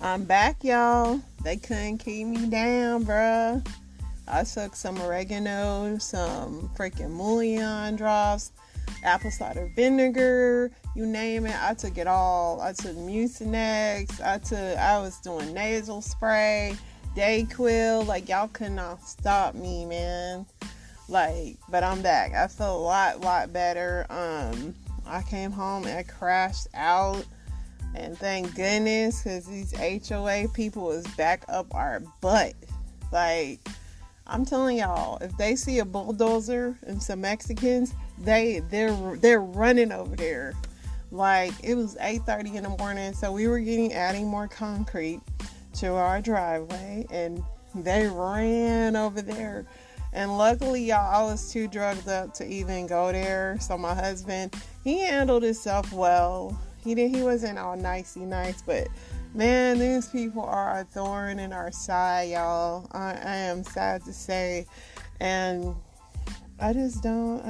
I'm back, y'all. They couldn't keep me down, bruh. I took some oregano, some freaking Mullion drops, apple cider vinegar, you name it. I took it all. I took Mucinex. I was doing nasal spray, Dayquil. Like, y'all could not stop me, man. Like, but I'm back. I feel a lot better. I came home and I crashed out. And thank goodness, because these HOA people is back up our butt. Like, I'm telling y'all, if they see a bulldozer and some Mexicans, they're running over there. Like, it was 8:30 in the morning, so we were adding more concrete to our driveway, and they ran over there. And luckily, y'all, I was too drugged up to even go there. So my husband, he handled himself well. He wasn't all nicey nice, but man, these people are a thorn in our side, y'all. I am sad to say. And I just don't,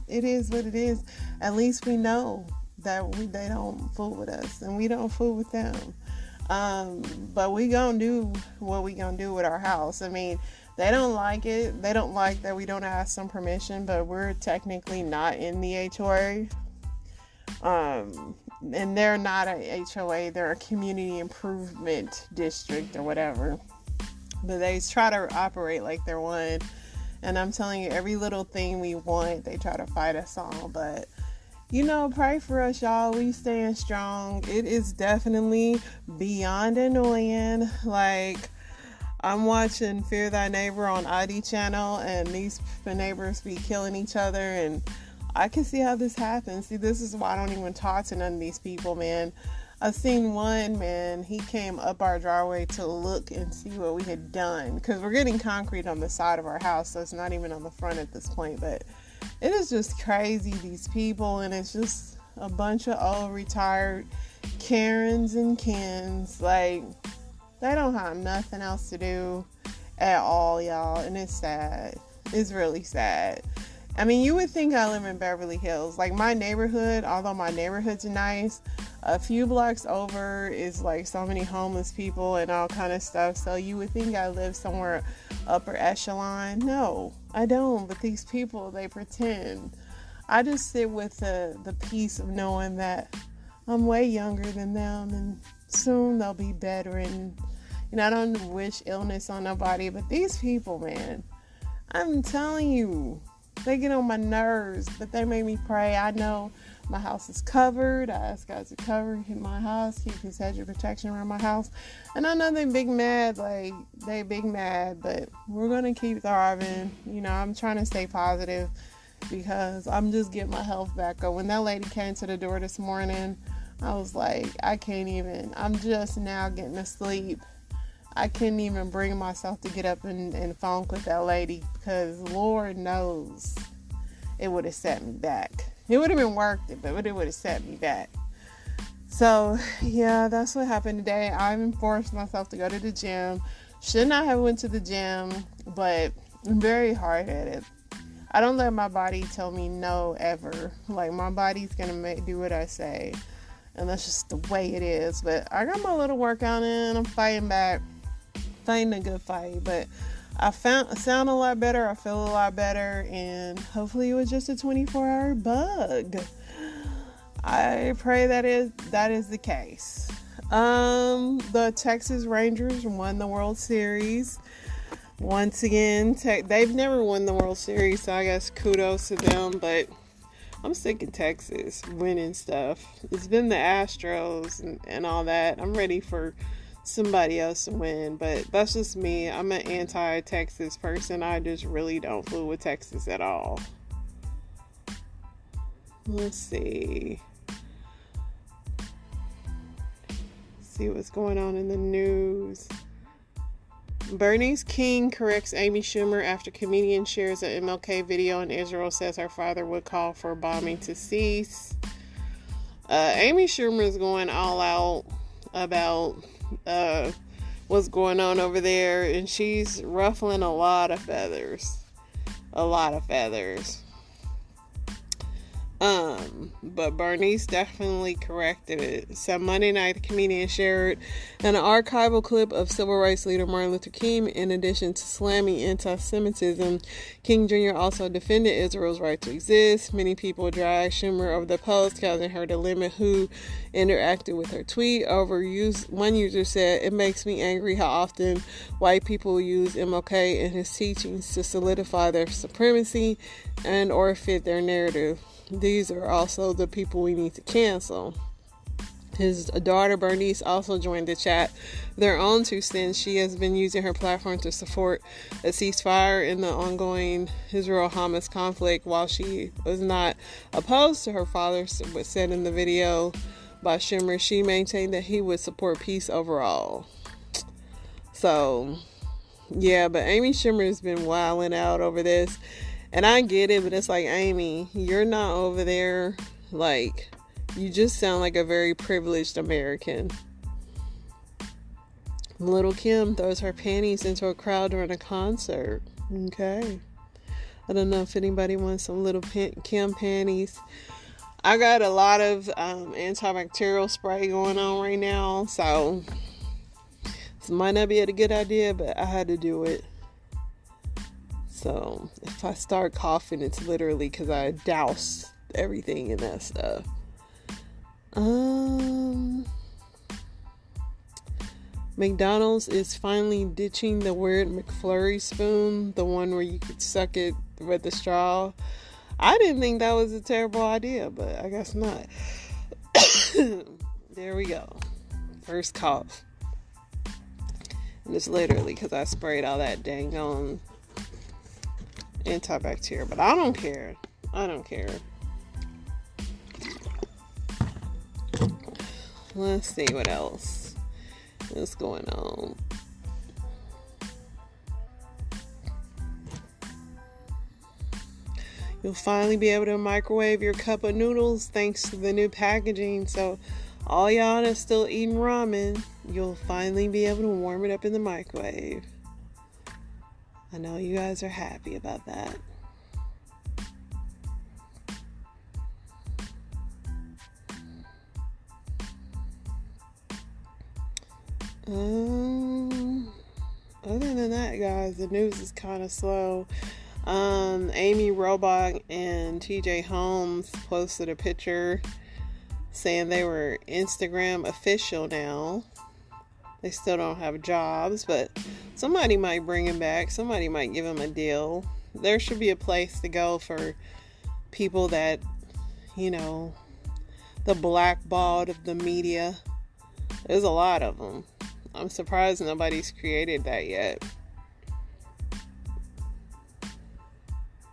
it is what it is. At least we know that they don't fool with us and we don't fool with them. But we gonna do what we gonna do with our house. I mean, they don't like it. They don't like that we don't ask them permission, but we're technically not in the HOA. And they're not a HOA, they're a community improvement district or whatever. But they try to operate like they're one. And I'm telling you, every little thing we want, they try to fight us on. But, pray for us, y'all. We staying strong. It is definitely beyond annoying. Like, I'm watching Fear Thy Neighbor on ID channel, and these neighbors be killing each other, and I can see how this happens. See, this is why I don't even talk to none of these people, man. I've seen one, man, he came up our driveway to look and see what we had done. Because we're getting concrete on the side of our house, so it's not even on the front at this point. But it is just crazy, these people. And it's just a bunch of old retired Karens and Kens. Like, they don't have nothing else to do at all, y'all. And it's sad. It's really sad. I mean, you would think I live in Beverly Hills. Like, my neighborhood, although my neighborhood's nice, a few blocks over is like so many homeless people and all kind of stuff. So you would think I live somewhere upper echelon. No, I don't. But these people, they pretend. I just sit with the peace of knowing that I'm way younger than them, and soon they'll be better. And, I don't wish illness on nobody, but these people, man, I'm telling you, they get on my nerves, but they make me pray. I know my house is covered. I ask God to cover my house, keep his hedge of protection around my house. And I know they big mad, but we're going to keep thriving. I'm trying to stay positive because I'm just getting my health back up. When that lady came to the door this morning, I was like, I'm just now getting to sleep. I couldn't even bring myself to get up and phone with that lady because Lord knows it would have set me back. It would have been worth it, but it would have set me back. So, yeah, that's what happened today. I even forced myself to go to the gym. Should not have went to the gym, but I'm very hard at it. I don't let my body tell me no ever. Like, my body's going to do what I say. And that's just the way it is. But I got my little workout in. I'm fighting back. Fighting a good fight, but I sound a lot better. I feel a lot better, and hopefully it was just a 24-hour bug. I pray that is the case. The Texas Rangers won the World Series once again. They've never won the World Series, so I guess kudos to them. But I'm sick of Texas winning stuff. It's been the Astros and all that. I'm ready for somebody else to win, but that's just me. I'm an anti-Texas person. I just really don't fool with Texas at all. Let's see what's going on in the news. Bernice King corrects Amy Schumer after comedian shares an MLK video, and Israel says her father would call for bombing to cease. Amy Schumer is going all out about what's going on over there, and she's ruffling a lot of feathers. But Bernice definitely corrected it. So Monday night, the comedian shared an archival clip of civil rights leader Martin Luther King. In addition to slamming anti-Semitism, King Jr. also defended Israel's right to exist. Many people dragged Schumer over the post, causing her to limit who interacted with her tweet. One user said, "It makes me angry how often white people use MLK and his teachings to solidify their supremacy and or fit their narrative. These are also the people we need to cancel." His daughter Bernice also joined the chat. Their own 2 cents. She has been using her platform to support a ceasefire in the ongoing Israel-Hamas conflict. While she was not opposed to her father, but said in the video by Schumer, she maintained that he would support peace overall. So, yeah, but Amy Schumer has been wilding out over this. And I get it, but it's like, Amy, you're not over there. Like, you just sound like a very privileged American. Little Kim throws her panties into a crowd during a concert. Okay. I don't know if anybody wants some Little Kim panties. I got a lot of antibacterial spray going on right now, so this might not be a good idea, but I had to do it. So if I start coughing, it's literally because I doused everything in that stuff. McDonald's is finally ditching the weird McFlurry spoon, the one where you could suck it with the straw. I didn't think that was a terrible idea, but I guess not. There we go. First cough. And it's literally because I sprayed all that dang on antibacterial, but I don't care. Let's see what else is going on. You'll finally be able to microwave your cup of noodles thanks to the new packaging. So all y'all that's still eating ramen, you'll finally be able to warm it up in the microwave. I know you guys are happy about that. Other than that, guys, the news is kind of slow. Amy Robach and TJ Holmes posted a picture saying they were Instagram official now. They still don't have jobs, but somebody might bring them back. Somebody might give them a deal. There should be a place to go for people that, the blackballed of the media. There's a lot of them. I'm surprised nobody's created that yet.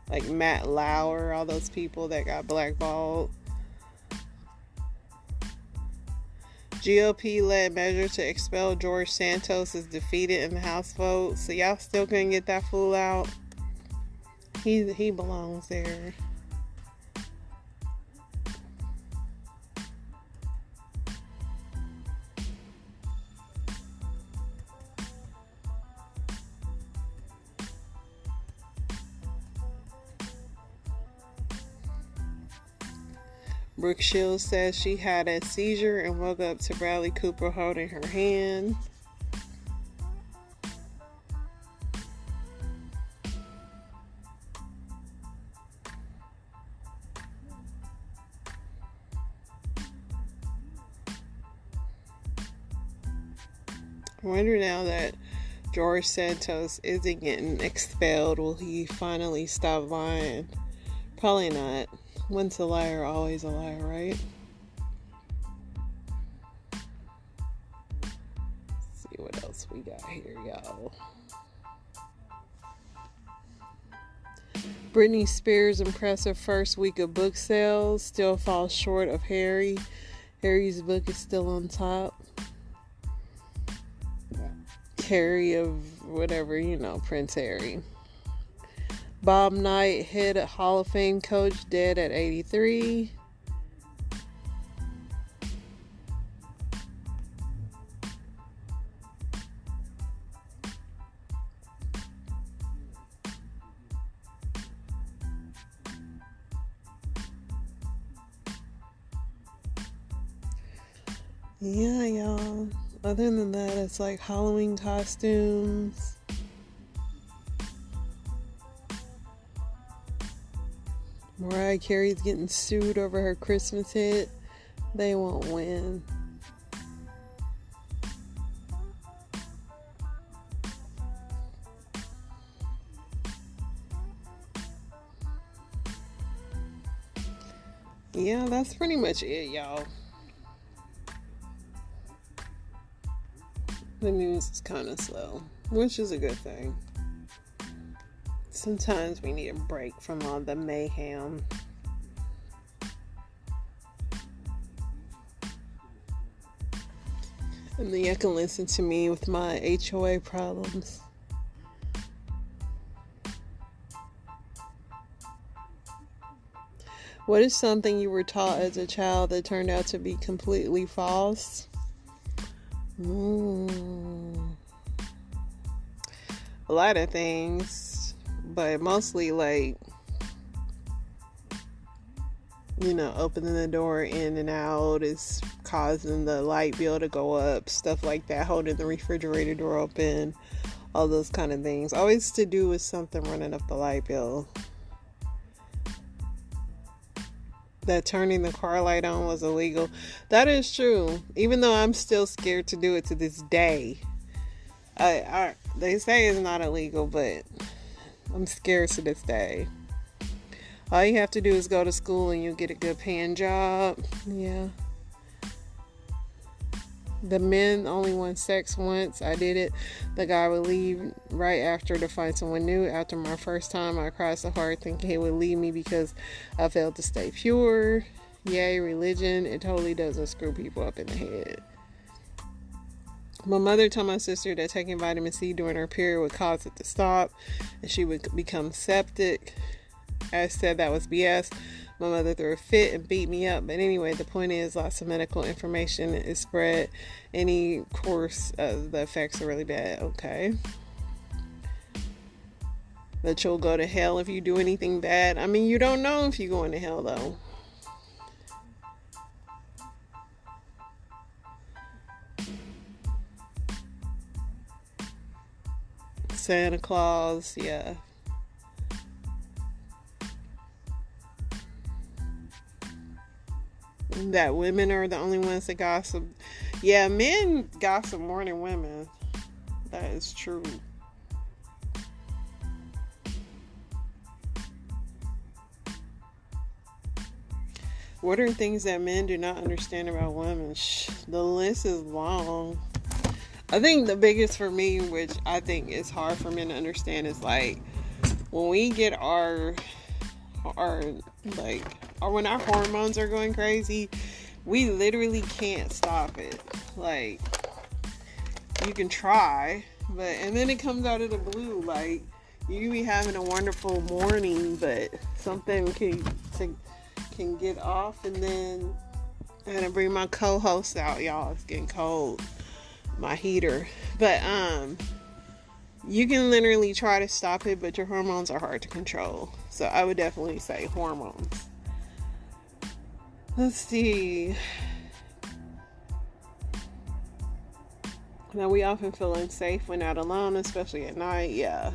Like Matt Lauer, all those people that got blackballed. GOP-led measure to expel George Santos is defeated in the House vote. So y'all still couldn't get that fool out. He belongs there. Brooke Shields says she had a seizure and woke up to Bradley Cooper holding her hand. I wonder now that George Santos isn't getting expelled, will he finally stop lying? Probably not. Once a liar, always a liar, right? Let's see what else we got here, y'all. Britney Spears' impressive first week of book sales still falls short of Harry. Harry's book is still on top. Harry of whatever, Prince Harry. Bob Knight, head Hall of Fame coach, dead at 83. Yeah, y'all. Other than that, it's like Halloween costumes. Mariah Carey's getting sued over her Christmas hit. They won't win. Yeah, that's pretty much it, y'all. The news is kind of slow, which is a good thing. Sometimes we need a break from all the mayhem. And then you can listen to me with my HOA problems. What is something you were taught as a child that turned out to be completely false? A lot of things, but mostly like, opening the door in and out is causing the light bill to go up, stuff like that, holding the refrigerator door open, all those kind of things. Always to do with something running up the light bill. That turning the car light on was illegal. That is true. Even though I'm still scared to do it to this day. They say it's not illegal, but I'm scared to this day. All you have to do is go to school and you'll get a good paying job. Yeah. The men only want sex once. I did it. The guy would leave right after to find someone new. After my first time, I cried so hard thinking he would leave me because I failed to stay pure. Yay, religion. It totally doesn't screw people up in the head. My mother told my sister that taking vitamin C during her period would cause it to stop and she would become septic. I said that was BS. My mother threw a fit and beat me up. But anyway, the point is lots of medical information is spread. Any course of the effects are really bad. Okay. That you'll go to hell if you do anything bad. I mean, you don't know if you're going to hell, though. Santa Claus, yeah. That women are the only ones that gossip. Yeah, men gossip more than women. That is true. What are things that men do not understand about women? The list is long. I think the biggest for me, which I think is hard for men to understand, is like when we get our or when our hormones are going crazy, we literally can't stop it. Like, you can try, and then it comes out of the blue. Like, you be having a wonderful morning, but something can get off, and then I gotta bring my co-host out, y'all. It's getting cold. My heater. But you can literally try to stop it, but your hormones are hard to control. So I would definitely say hormones. Let's see. Now, we often feel unsafe when out alone, especially at night. Yeah.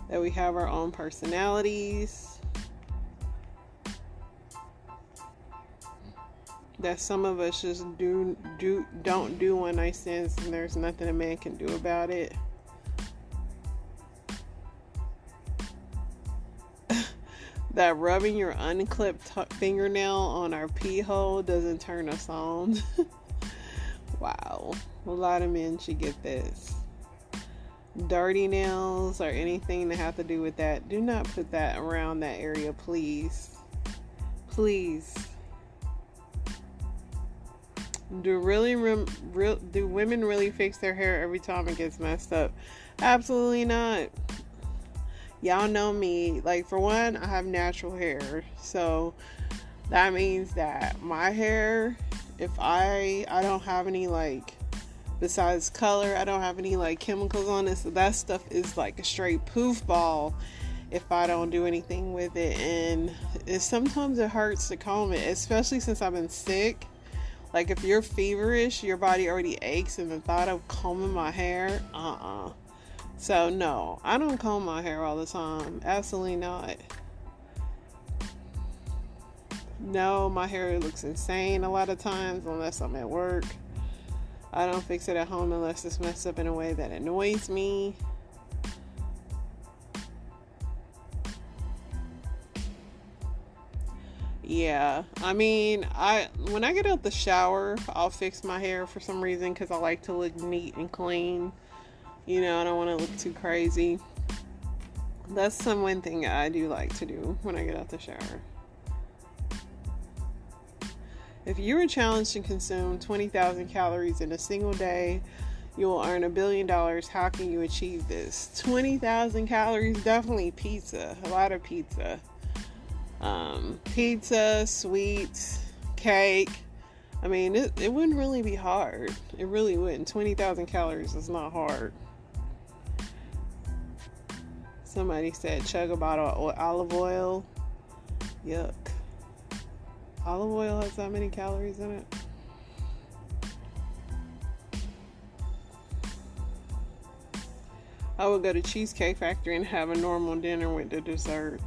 That we have our own personalities. That some of us just don't do one night stands, and there's nothing a man can do about it. That rubbing your unclipped fingernail on our pee hole doesn't turn us on. Wow. A lot of men should get this. Dirty nails or anything that have to do with that, do not put that around that area, please. Please. Do women really fix their hair every time it gets messed up? Absolutely not. Y'all know me. Like, for one, I have natural hair. So that means that my hair, if I don't have any, like, besides color, I don't have any, like, chemicals on it. So that stuff is like a straight poof ball. if I don't do anything with it. And sometimes it hurts to comb it, especially since I've been sick. Like if you're feverish, your body already aches, and the thought of combing my hair, So no, I don't comb my hair all the time. Absolutely not. No, my hair looks insane a lot of times unless I'm at work. I don't fix it at home unless it's messed up in a way that annoys me. Yeah, I mean, when I get out the shower, I'll fix my hair for some reason because I like to look neat and clean. You know, I don't want to look too crazy. That's one thing I do like to do when I get out the shower. If you were challenged to consume 20,000 calories in a single day, you will earn $1 billion. How can you achieve this? 20,000 calories, definitely pizza. A lot of pizza. Pizza, sweets, cake. I mean, it wouldn't really be hard. It really wouldn't. 20,000 calories is not hard. Somebody said chug a bottle of olive oil. Yuck. Olive oil has that many calories in it? I would go to Cheesecake Factory and have a normal dinner with the dessert.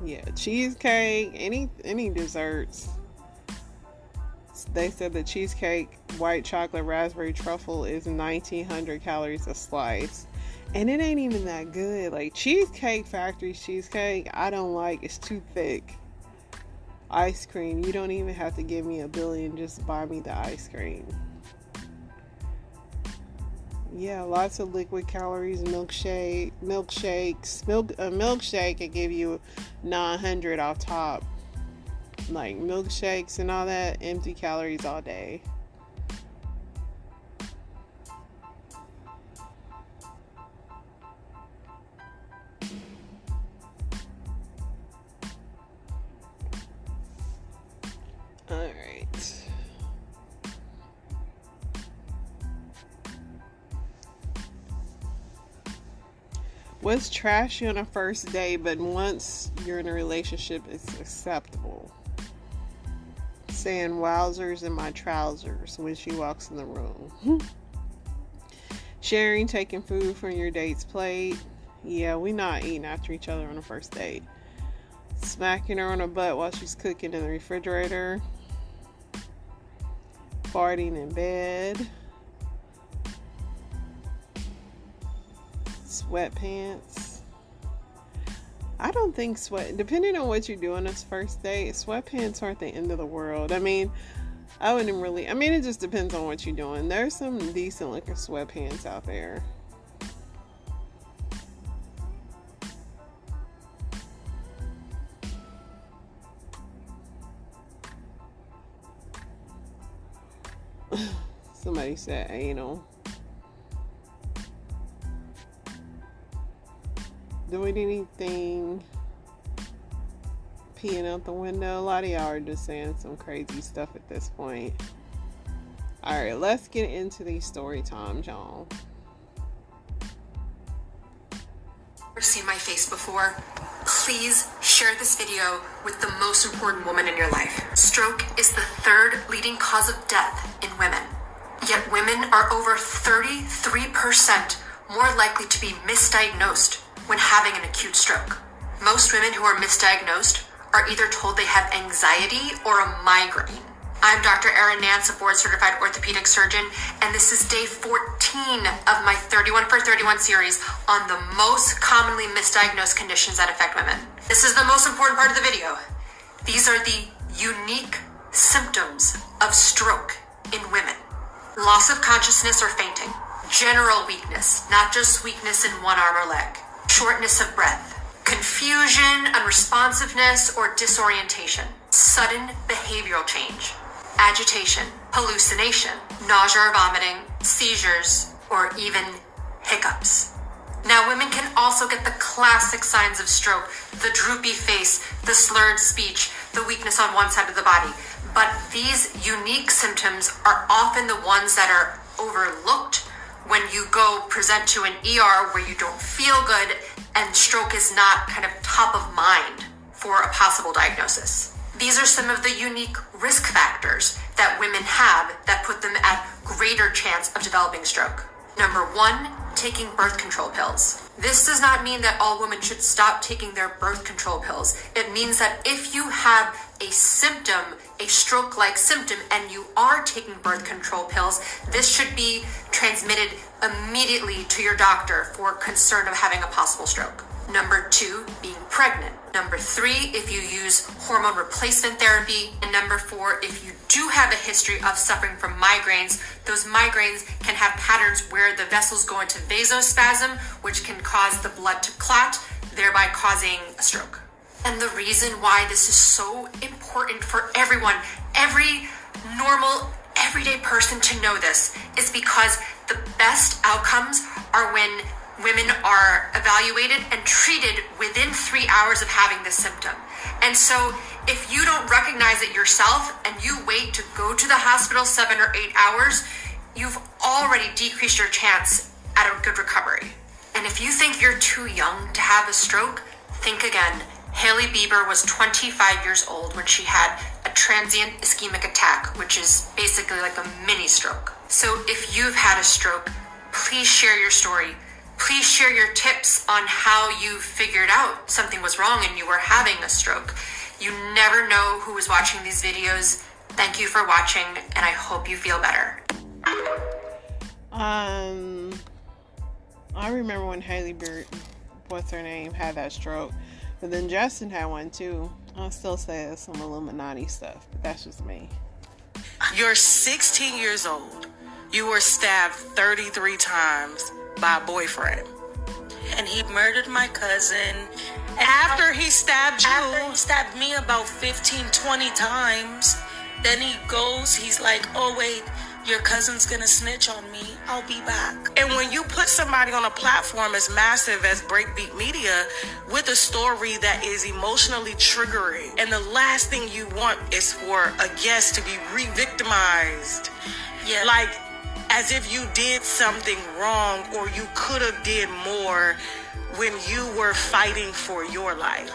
Yeah, cheesecake, any desserts. They said the cheesecake, white chocolate, raspberry truffle is 1,900 calories a slice. And it ain't even that good. Like Cheesecake Factory's cheesecake, I don't like. It's too thick. Ice cream, you don't even have to give me $1 billion, just buy me the ice cream. Yeah, lots of liquid calories, milkshakes. A milkshake can give you 900 off top. Like milkshakes and all that, empty calories all day. All right. What's trashy on a first date, but once you're in a relationship, it's acceptable? Saying wowzers in my trousers when she walks in the room. Sharing, taking food from your date's plate. Yeah, we not eating after each other on a first date. Smacking her on her butt while she's cooking in the refrigerator. Farting in bed. Sweatpants. I don't think depending on what you do on this first date, sweatpants aren't the end of the world. I mean, it just depends on what you're doing. There's some decent looking sweatpants out there. Somebody said anal. Doing anything, peeing out the window. A lot of y'all are just saying some crazy stuff at this point. Alright, let's get into these story times, y'all. Ever seen my face before? Please share this video with the most important woman in your life. Stroke is the third leading cause of death in women. Yet women are over 33% more likely to be misdiagnosed when having an acute stroke. Most women who are misdiagnosed are either told they have anxiety or a migraine. I'm Dr. Erin Nance, a board-certified orthopedic surgeon, and this is day 14 of my 31 for 31 series on the most commonly misdiagnosed conditions that affect women. This is the most important part of the video. These are the unique symptoms of stroke in women. Loss of consciousness or fainting. General weakness, not just weakness in one arm or leg. Shortness of breath, confusion, unresponsiveness, or disorientation, sudden behavioral change, agitation, hallucination, nausea or vomiting, seizures, or even hiccups. Now, women can also get the classic signs of stroke, the droopy face, the slurred speech, the weakness on one side of the body. But these unique symptoms are often the ones that are overlooked when you go present to an ER where you don't feel good and stroke is not kind of top of mind for a possible diagnosis. These are some of the unique risk factors that women have that put them at greater chance of developing stroke. Number 1, taking birth control pills. This does not mean that all women should stop taking their birth control pills. It means that if you have a symptom, a stroke-like symptom, and you are taking birth control pills, this should be transmitted immediately to your doctor for concern of having a possible stroke. Number 2, being pregnant. Number 3, if you use hormone replacement therapy. And number 4, if you do have a history of suffering from migraines, those migraines can have patterns where the vessels go into vasospasm, which can cause the blood to clot, thereby causing a stroke. And the reason why this is so important for everyone, every normal, everyday person to know this, is because the best outcomes are when women are evaluated and treated within 3 hours of having this symptom. And so if you don't recognize it yourself and you wait to go to the hospital 7 or 8 hours, you've already decreased your chance at a good recovery. And if you think you're too young to have a stroke, think again. Hailey Bieber was 25 years old when she had a transient ischemic attack, which is basically like a mini stroke. So if you've had a stroke, please share your story. Please share your tips on how you figured out something was wrong and you were having a stroke. You never know who is watching these videos. Thank you for watching, and I hope you feel better. I remember when Hailey Bieber, what's her name, had that stroke. But then Justin had one too. I'll still say it's some Illuminati stuff, but that's just me. You're 16 years old. You were stabbed 33 times by a boyfriend. And he murdered my cousin. After he stabbed you? After he stabbed me about 15, 20 times. Then he goes, he's like, oh wait, your cousin's gonna snitch on me. I'll be back. And when you put somebody on a platform as massive as Breakbeat Media with a story that is emotionally triggering, and the last thing you want is for a guest to be re-victimized. Yeah. Like, as if you did something wrong or you could have did more when you were fighting for your life.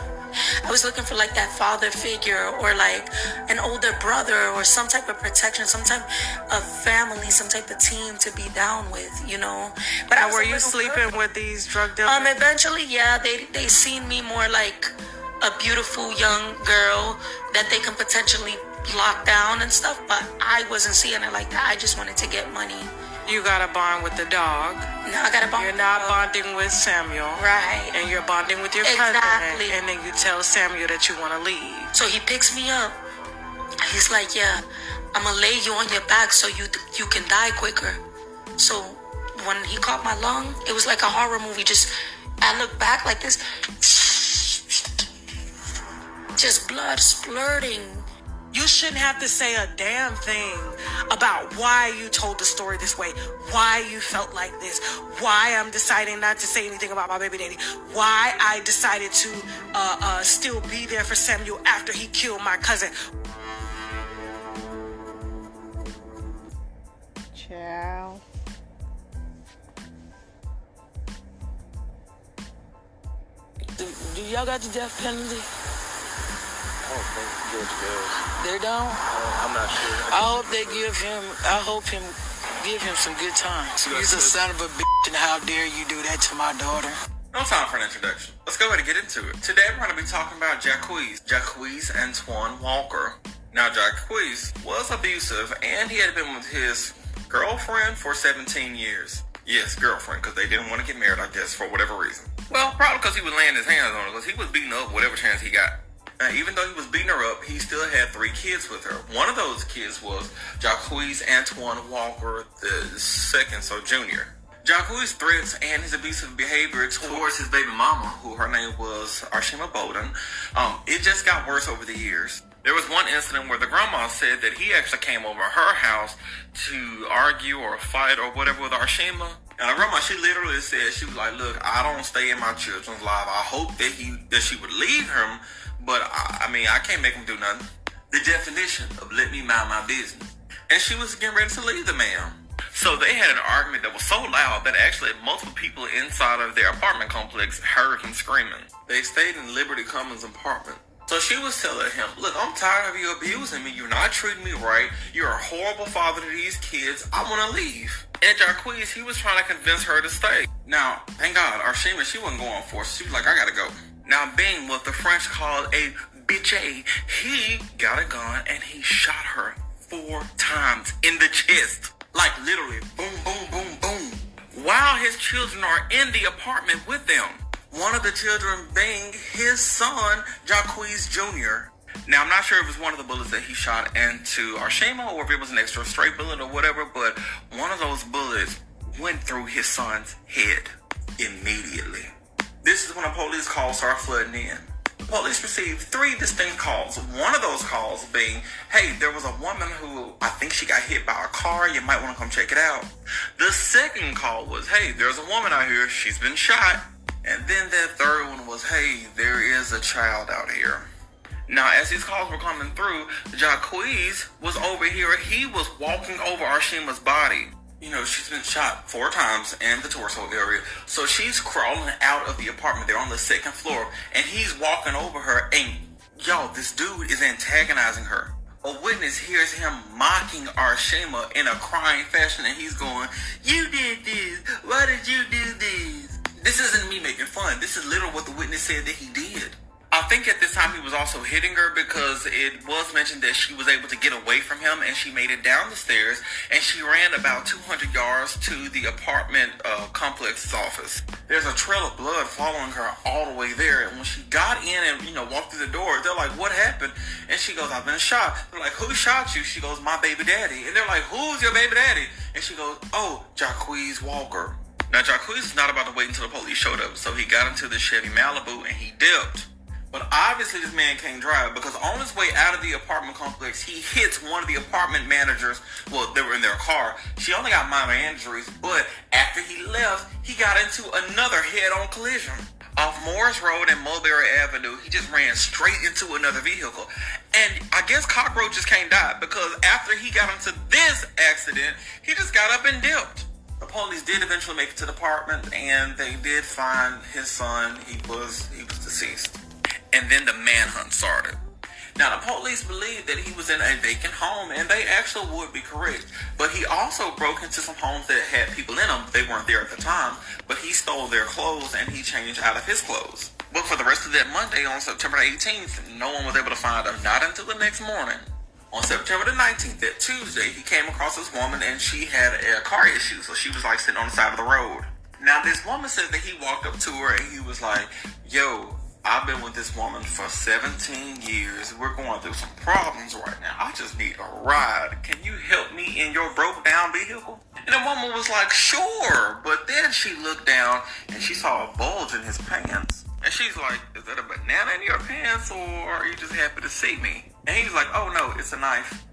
I was looking for like that father figure or like an older brother or some type of protection, some type of family, some type of team to be down with, you know. But I was were you sleeping with these drug dealers? Eventually, yeah, they seen me more like a beautiful young girl that they can potentially lock down and stuff, but I wasn't seeing it like that. I just wanted to get money. You got a bond with the dog. No, I got a bond. You're not bonding with Samuel. Right. And you're bonding with your cousin. And then you tell Samuel that you want to leave. So he picks me up. He's like, yeah, I'm going to lay you on your back so you can die quicker. So when he caught my lung, it was like a horror movie. I look back like this. Just blood splurting. You shouldn't have to say a damn thing about why you told the story this way, why you felt like this, why I'm deciding not to say anything about my baby daddy, why I decided to still be there for Samuel after he killed my cousin. Ciao. Do y'all got the death penalty? I don't think George does. They don't? I'm not sure. I hope him give him some good times. He's a son of a bitch, and how dare you do that to my daughter? No time for an introduction. Let's go ahead and get into it. Today we're going to be talking about Jacquees Antoine Walker. Now, Jacquees was abusive, and he had been with his girlfriend for 17 years. Yes, girlfriend, because they didn't want to get married, I guess, for whatever reason. Well, probably because he was laying his hands on her, because he was beating up whatever chance he got. Even though he was beating her up, he still had 3 kids with her. One of those kids was Jacquees Antoine Walker II, so Jr. Jacquees' threats and his abusive behavior towards his baby mama, who her name was Arshima Bowden, it just got worse over the years. There was one incident where the grandma said that he actually came over her house to argue or fight or whatever with Arshima. And the grandma, she literally said, she was like, look, I don't stay in my children's life. I hope that she would leave him, but I can't make him do nothing. The definition of let me mind my business. And she was getting ready to leave the man. So they had an argument that was so loud that actually multiple people inside of their apartment complex heard him screaming. They stayed in Liberty Commons apartment. So she was telling him, look, I'm tired of you abusing me. You're not treating me right. You're a horrible father to these kids. I want to leave. And Jacquees, he was trying to convince her to stay. Now, thank God, Arshima, she wasn't going for it. She was like, I gotta go. Now, Bing, what the French called a bitch, he got a gun and he shot her 4 times in the chest. Like literally, boom, boom, boom, boom. While his children are in the apartment with them. One of the children being his son, Jacquees Jr. Now, I'm not sure if it was one of the bullets that he shot into Arshima or if it was an extra straight bullet or whatever, but one of those bullets went through his son's head immediately. This is when the police calls start flooding in. The police received 3 distinct calls. One of those calls being, hey, there was a woman who I think she got hit by a car. You might want to come check it out. The second call was, hey, there's a woman out here. She's been shot. And then that third one was, hey, there is a child out here. Now, as these calls were coming through, Jacquees was over here. He was walking over Arshima's body. You know, she's been shot 4 times in the torso area. So she's crawling out of the apartment. They're on the 2nd floor. And he's walking over her. And, yo, this dude is antagonizing her. A witness hears him mocking Arshima in a crying fashion. And he's going, you did this. Why did you do this? This isn't me making fun. This is literally what the witness said that he did. I think at this time he was also hitting her because it was mentioned that she was able to get away from him and she made it down the stairs and she ran about 200 yards to the apartment complex's office. There's a trail of blood following her all the way there, and when she got in and, you know, walked through the door, they're like, what happened? And she goes, I've been shot. They're like, who shot you? She goes, my baby daddy. And they're like, who's your baby daddy? And she goes, oh, Jacquees Walker. Now, Jacquees is not about to wait until the police showed up, so he got into the Chevy Malibu and he dipped. But obviously this man can't drive because on his way out of the apartment complex, he hits one of the apartment managers. Well, they were in their car. She only got minor injuries, but after he left, he got into another head-on collision. Off Morris Road and Mulberry Avenue, he just ran straight into another vehicle. And I guess cockroaches can't die because after he got into this accident, he just got up and dipped. The police did eventually make it to the apartment and they did find his son. He was deceased. And then the manhunt started. Now, the police believed that he was in a vacant home, and they actually would be correct. But he also broke into some homes that had people in them. They weren't there at the time, but he stole their clothes, and he changed out of his clothes. But for the rest of that Monday, on September 18th, no one was able to find him, not until the next morning. On September the 19th, that Tuesday, he came across this woman, and she had a car issue, so she was, like, sitting on the side of the road. Now, this woman said that he walked up to her, and he was like, yo, I've been with this woman for 17 years. We're going through some problems right now. I just need a ride. Can you help me in your broke down vehicle? And the woman was like, sure. But then she looked down and she saw a bulge in his pants. And she's like, is that a banana in your pants or are you just happy to see me? And he was like, oh no, it's a knife.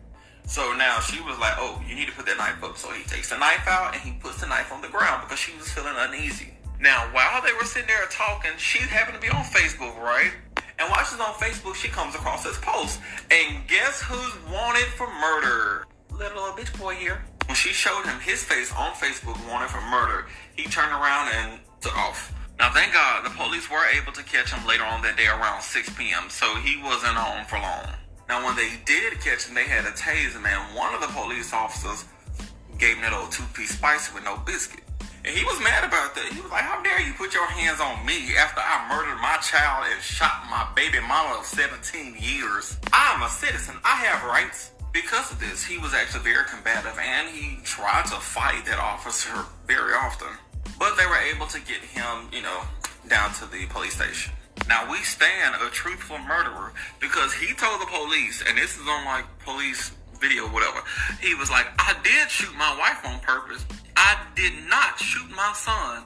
So now she was like, oh, you need to put that knife up. So he takes the knife out and he puts the knife on the ground because she was feeling uneasy. Now, while they were sitting there talking, she happened to be on Facebook, right? And while she's on Facebook, she comes across this post. And guess who's wanted for murder? Little bitch boy here. When she showed him his face on Facebook, wanted for murder, he turned around and took off. Now, thank God, the police were able to catch him later on that day around 6 p.m., so he wasn't home for long. Now, when they did catch him, they had to tase him, and one of the police officers gave him that old 2-piece spicy with no biscuit. And he was mad about that. He was like, how dare you put your hands on me after I murdered my child and shot my baby mama of 17 years? I'm a citizen. I have rights. Because of this, he was actually very combative and he tried to fight that officer very often. But they were able to get him, down to the police station. Now, we stand a truthful murderer because he told the police, and this is on like police video, whatever. He was like, I did shoot my wife on purpose. I did not shoot my son.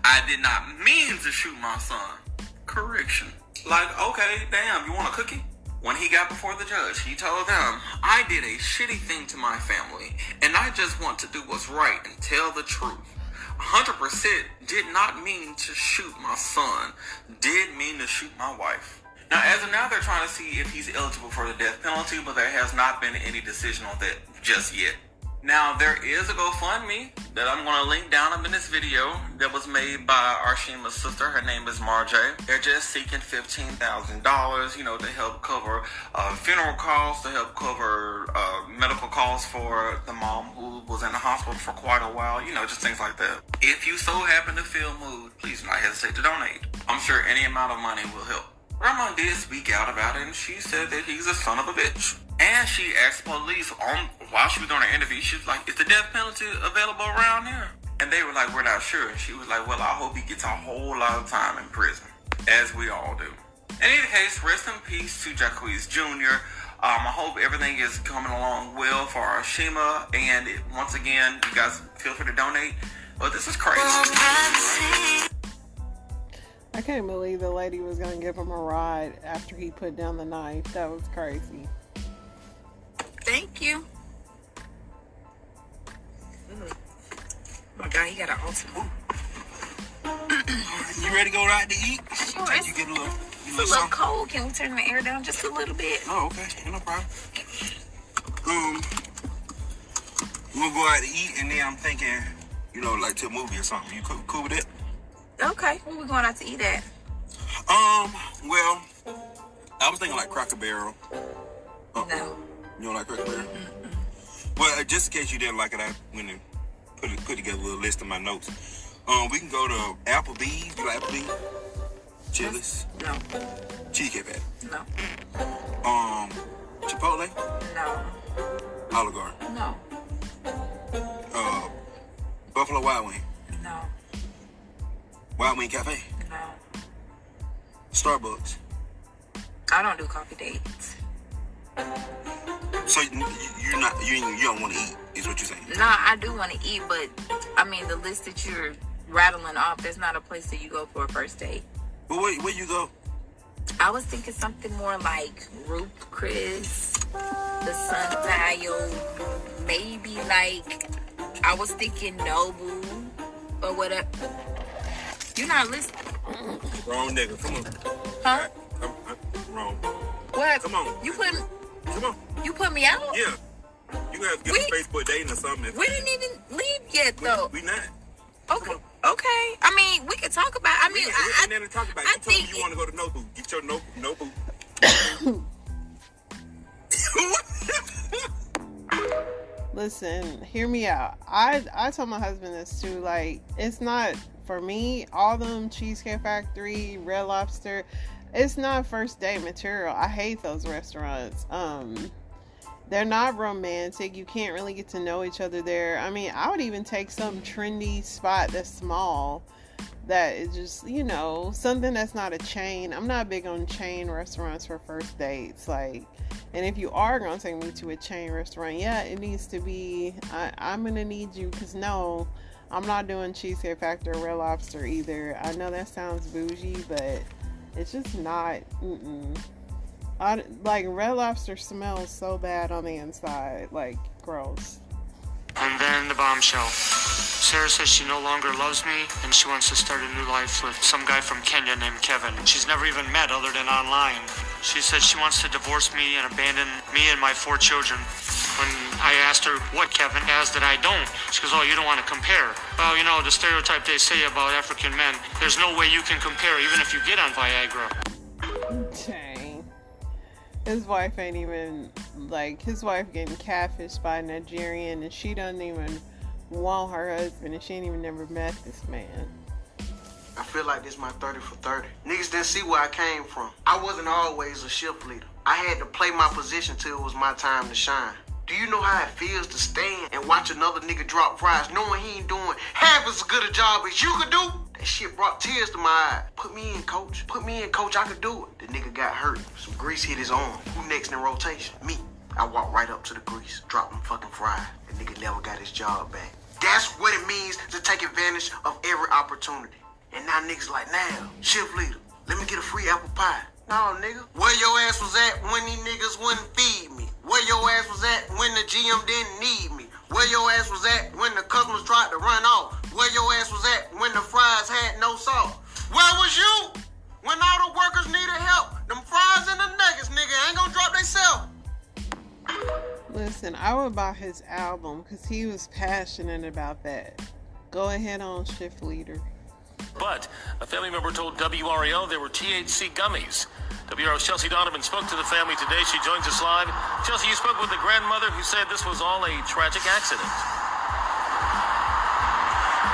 I did not mean to shoot my son. Correction. Like, okay, damn, you want a cookie? When he got before the judge, he told them, I did a shitty thing to my family, and I just want to do what's right and tell the truth. 100% did not mean to shoot my son. Did mean to shoot my wife. Now, as of now, they're trying to see if he's eligible for the death penalty, but there has not been any decision on that just yet. Now, there is a GoFundMe that I'm going to link down in this video that was made by Arshima's sister. Her name is Marjay. They're just seeking $15,000, to help cover funeral costs, to help cover medical costs for the mom who was in the hospital for quite a while, just things like that. If you so happen to feel moved, please do not hesitate to donate. I'm sure any amount of money will help. Grandma did speak out about it, and she said that he's a son of a bitch. And she asked police while she was doing her interview, she was like, is the death penalty available around here? And they were like, we're not sure. And she was like, well, I hope he gets a whole lot of time in prison, as we all do. In any case, rest in peace to Jacquees Jr. I hope everything is coming along well for Arshima. And once again, you guys feel free to donate. But this is crazy. I can't believe the lady was going to give him a ride after he put down the knife. That was crazy. Thank you. Oh my God, he got an ultimate. You ready to go out to eat? Sure. You get a little little cold. Can we turn the air down just a little bit? Oh, okay. No problem. We'll go out to eat, and then I'm thinking, like to a movie or something. You cool with it? Okay. Where we going out to eat at? Well, I was thinking like Cracker Barrel. No. You don't like Cracker Barrel? Well, just in case you didn't like it, I went and put together a little list of my notes. We can go to Applebee's. You like Applebee's? Chili's? No. Cheesecake Factory? No. Chipotle? No. Olive Garden? No. Buffalo Wild Wing? No. Wild Wing Cafe? No. Starbucks? I don't do coffee dates. So you don't want to eat, is what you're saying? No, I do want to eat, but the list that you're rattling off, there's not a place that you go for a first date. Well, where you go? I was thinking something more like Ruth Chris, the Sundial, maybe like, I was thinking Nobu or whatever. You're not listening. Wrong nigga, come on. Huh? I'm wrong. What? Come on. Come on. You put me out? Yeah. You gotta get a Facebook dating or something. We didn't even leave yet, though. We not. Okay. We could talk about. We ain't nothing to talk about. You told me you want to go to Nobu. Get your Nobu. Listen, hear me out. I told my husband this too. Like, it's not for me. All them Cheesecake Factory, Red Lobster, it's not first date material. I hate those restaurants. They're not romantic. You can't really get to know each other there. I would even take some trendy spot that's small, that is just, something that's not a chain. I'm not big on chain restaurants for first dates. And if you are going to take me to a chain restaurant, yeah, it needs to be, I'm going to need you, because no, I'm not doing Cheesecake Factory or Red Lobster either. I know that sounds bougie, but it's just not, Red Lobster smells so bad on the inside, gross. And then the bombshell. Sarah says she no longer loves me and she wants to start a new life with some guy from Kenya named Kevin. She's never even met other than online. She said she wants to divorce me and abandon me and my 4 children. When I asked her what Kevin has that I don't, she goes, oh, you don't want to compare. Well, the stereotype they say about African men, there's no way you can compare even if you get on Viagra. Dang. His wife ain't even, his wife getting catfished by a Nigerian, and she doesn't even want her husband, and she ain't even never met this man. I feel like this my 30 for 30. Niggas didn't see where I came from. I wasn't always a shift leader. I had to play my position till it was my time to shine. Do you know how it feels to stand and watch another nigga drop fries knowing he ain't doing half as good a job as you could do? That shit brought tears to my eyes. Put me in, coach. Put me in, coach. I could do it. The nigga got hurt. Some grease hit his arm. Who next in rotation? Me. I walked right up to the grease. Dropped them fucking fries. The nigga never got his job back. That's what it means to take advantage of every opportunity. And now niggas like, now, shift leader, let me get a free apple pie. No, nigga. Where your ass was at when these niggas wouldn't feed me? Where your ass was at when the GM didn't need me? Where your ass was at when the customers tried to run off? Where your ass was at when the fries had no salt? Where was you when all the workers needed help? Them fries and the nuggets, nigga, ain't gonna drop theyself. Listen, I would buy his album because he was passionate about that. Go ahead on, Shift Leader. But a family member told WRAL there were THC gummies. WRAL's Chelsea Donovan spoke to the family today. She joins us live. Chelsea, you spoke with the grandmother who said this was all a tragic accident.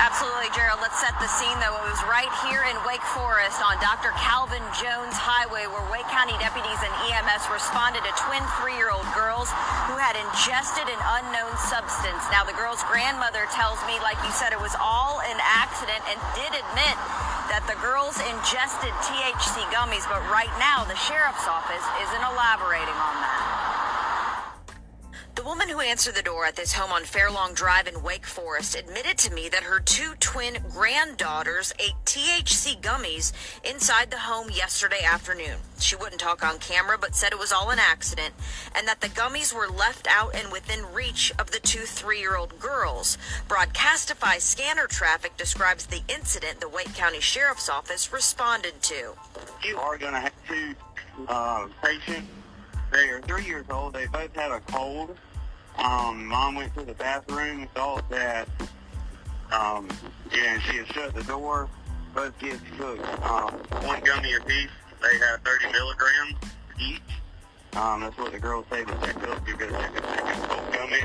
Absolutely, Gerald. Let's set the scene, though. It was right here in Wake Forest on Dr. Calvin Jones Highway where Wake County deputies and EMS responded to twin 3-year-old girls who had ingested an unknown substance. Now, the girl's grandmother tells me, like you said, it was all an accident and did admit that the girls ingested THC gummies, but right now the sheriff's office isn't elaborating on that. The woman who answered the door at this home on Fairlawn Drive in Wake Forest admitted to me that her 2 twin granddaughters ate THC gummies inside the home yesterday afternoon. She wouldn't talk on camera, but said it was all an accident and that the gummies were left out and within reach of the 2 3-year-old girls. Broadcastify scanner traffic describes the incident the Wake County Sheriff's Office responded to. You are going to have 2 patients. They are 3 years old. They both had a cold. Mom went to the bathroom and thought that, and she had shut the door. Both kids took 1 gummy apiece. They had 30 milligrams each. That's what the girls say that they took. You're going to take a second cold gummy.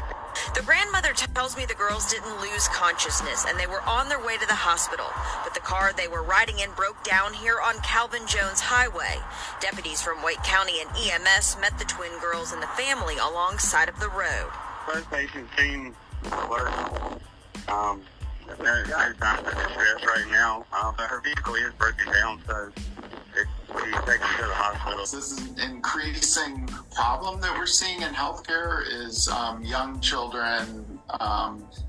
The grandmother tells me the girls didn't lose consciousness and they were on their way to the hospital, but the car they were riding in broke down here on Calvin Jones Highway. Deputies from Wake County and EMS met the twin girls and the family alongside of the road. Both patients seem alert. There's no signs of distress right now. Her vehicle is broken down, so we take her to the hospital. This is an increasing problem that we're seeing in healthcare is young children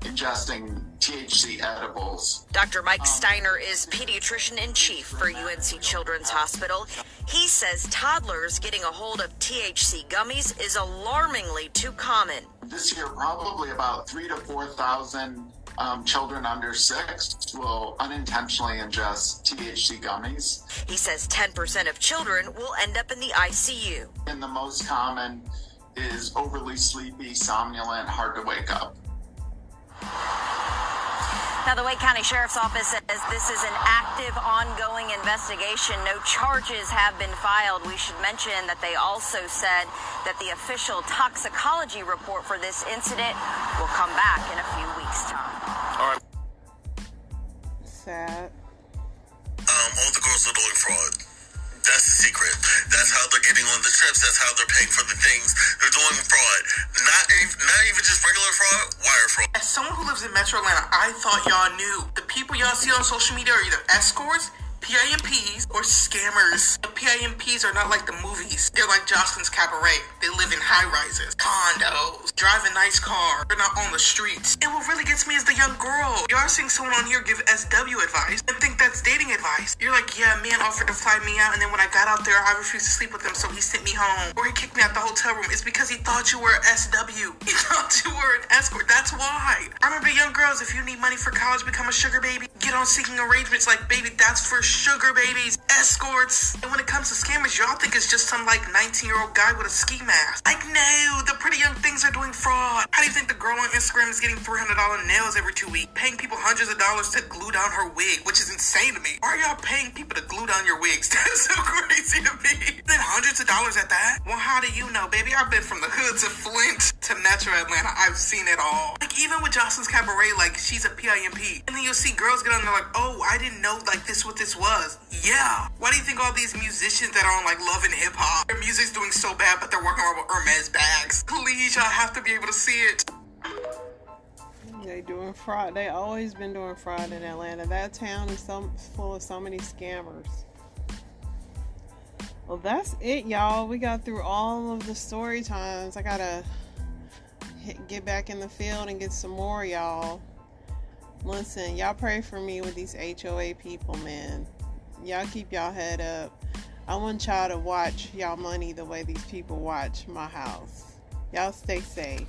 ingesting THC edibles. Dr. Mike Steiner is pediatrician-in-chief for UNC Children's Hospital. He says toddlers getting a hold of THC gummies is alarmingly too common. This year, probably about 3,000 to 4,000 children under 6 will unintentionally ingest THC gummies. He says 10% of children will end up in the ICU. And the most common is overly sleepy, somnolent, hard to wake up. Now, the Wake County Sheriff's Office says this is an active, ongoing investigation. No charges have been filed. We should mention that they also said that the official toxicology report for this incident will come back in a few weeks' time. All right. Sad. All the girls are doing fraud. That's the secret. That's how they're getting on the trips. That's how they're paying for the things. They're doing fraud. Not even just regular fraud, wire fraud. As someone who lives in Metro Atlanta, I thought y'all knew. The people y'all see on social media are either escorts, PIMPs, or scammers. The PIMPs are not like the movies. They're like Jocelyn's Cabaret. They live in high-rises, condos, drive a nice car. They're not on the streets. And what really gets me is the young girl. Y'all are seeing someone on here give SW advice and think that's dating advice. You're like, yeah, man offered to fly me out, and then when I got out there, I refused to sleep with him, so he sent me home. Or he kicked me out the hotel room. It's because he thought you were SW. He thought you were an escort. That's why. I remember young girls, if you need money for college, become a sugar baby. Get on seeking arrangements like, baby, that's for sugar babies, escorts. And when it comes to scammers, y'all think it's just some like 19-year-old guy with a ski mask. Like, no, the pretty young things are doing fraud. How do you think the girl on Instagram is getting $300 nails every 2 weeks, paying people hundreds of dollars to glue down her wig, which is insane to me? Why are y'all paying people to glue down your wigs? That's so crazy to me. Then hundreds of dollars at that? Well, how do you know, baby? I've been from the hood to Flint to Metro Atlanta. I've seen it all. Like, even with Jocelyn's Cabaret, like, she's a PIMP. And then you'll see girls get on there like, oh, I didn't know, like, this what this was. Yeah. Why do you think all these musicians that are on, like, Love and Hip Hop, their music's doing so bad, but they're working around with Hermes bags? Please, y'all have to be able to see it. They doing fraud. They always been doing fraud in Atlanta. That town is full of so many scammers. Well, that's it, y'all. We got through all of the story times. I gotta get back in the field and get some more, y'all. Listen, y'all pray for me with these HOA people, man. Y'all keep y'all head up. I want y'all to watch y'all money the way these people watch my house. Y'all stay safe.